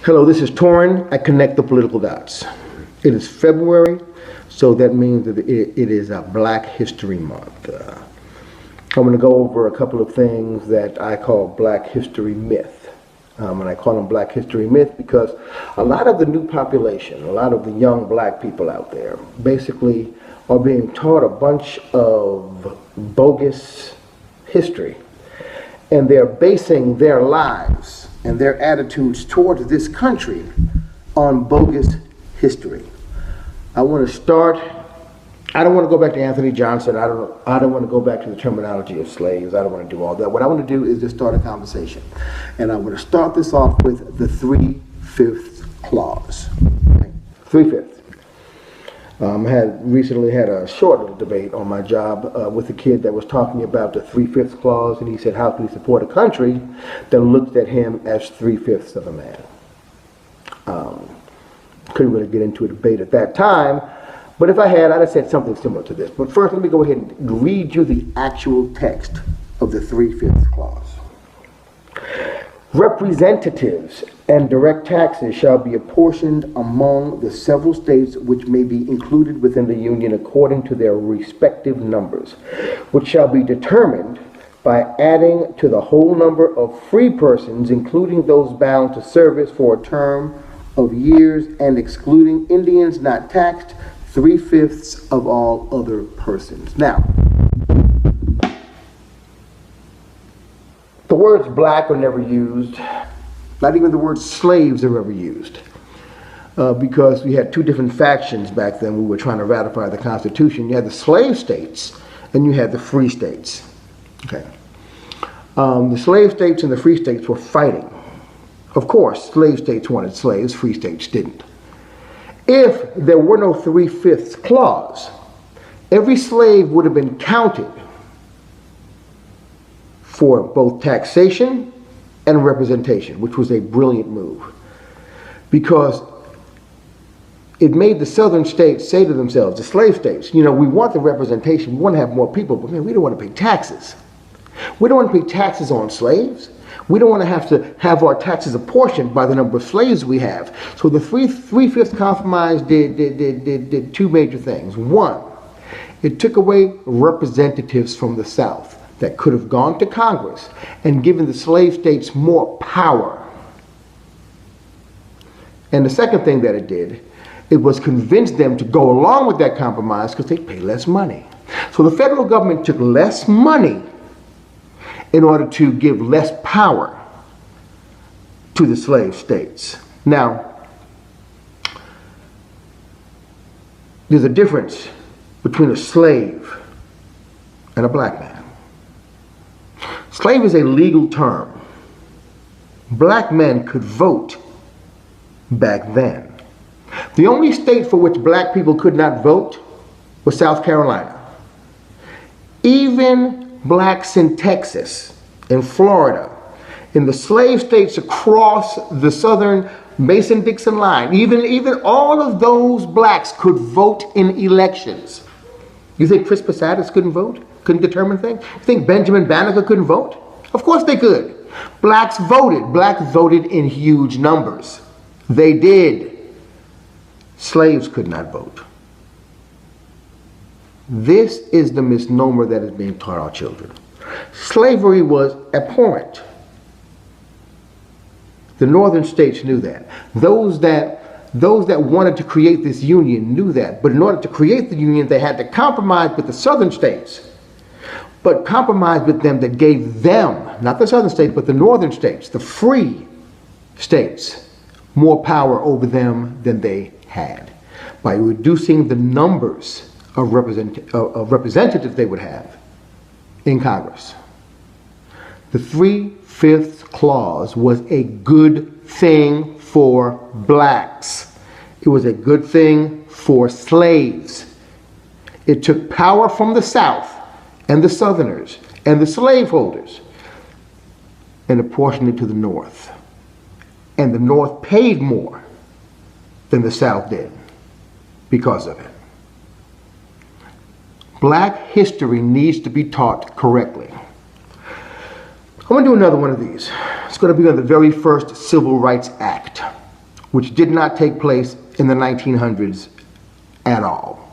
Hello, this is Torin. I connect the political dots. It is February, so that means that it is a Black History Month. I'm going to go over a couple of things that I call Black History myth. And I call them Black History myth because a lot of the new population, a lot of the young black people out there, basically are being taught a bunch of bogus history. And they're basing their lives and their attitudes towards this country on bogus history. I want to start, I don't want to go back to Anthony Johnson. I don't want to go back to the terminology of slaves. I don't want to do all that. What I want to do is just start a conversation. And I'm going to start this off with the 3/5 clause. Okay? 3/5. I recently had a short little debate on my job with a kid that was talking about the 3/5 clause, and he said, how can he support a country that looked at him as 3/5 of a man? Couldn't really get into a debate at that time, but if I had, I'd have said something similar to this. But first, let me go ahead and read you the actual text of the 3/5 clause. Representatives and direct taxes shall be apportioned among the several states which may be included within the Union according to their respective numbers, which shall be determined by adding to the whole number of free persons, including those bound to service for a term of years, and excluding Indians not taxed, 3/5 of all other persons. Now, the words black are never used. Not even the word slaves are ever used. Because we had two different factions back then. We were trying to ratify the Constitution. You had the slave states and you had the free states. Okay. The slave states and the free states were fighting. Of course, slave states wanted slaves, free states didn't. If there were no 3/5 clause, every slave would have been counted for both taxation and representation, which was a brilliant move. Because it made the southern states say to themselves, the slave states, we want the representation, we want to have more people, but man, we don't want to pay taxes. We don't want to pay taxes on slaves. We don't want to have our taxes apportioned by the number of slaves we have. So the 3/5 compromise did two major things. One, it took away representatives from the South that could have gone to Congress and given the slave states more power. And the second thing that it did, it was convince them to go along with that compromise because they pay less money. So the federal government took less money in order to give less power to the slave states. Now, there's a difference between a slave and a black man. Slave is a legal term. Black men could vote back then. The only state for which black people could not vote was South Carolina. Even blacks in Texas, in Florida, in the slave states across the southern Mason-Dixon line, even all of those blacks could vote in elections. You think Chris Posadas couldn't vote? Couldn't determine things? You think Benjamin Banneker couldn't vote? Of course they could. Blacks voted. Blacks voted in huge numbers. They did. Slaves could not vote. This is the misnomer that is being taught our children. Slavery was abhorrent. The northern states knew that. Those that wanted to create this union knew that. But in order to create the union, they had to compromise with the southern states. But compromise with them that gave them, not the southern states, but the northern states, the free states, more power over them than they had. By reducing the numbers of representatives they would have in Congress. The 3/5 clause was a good thing for blacks. It was a good thing for slaves. It took power from the South and the Southerners and the slaveholders and apportioned it to the North. And the North paid more than the South did because of it. Black history needs to be taught correctly. I'm going to do another one of these. It's going to be on the very first Civil Rights Act. which did not take place in the 1900s at all.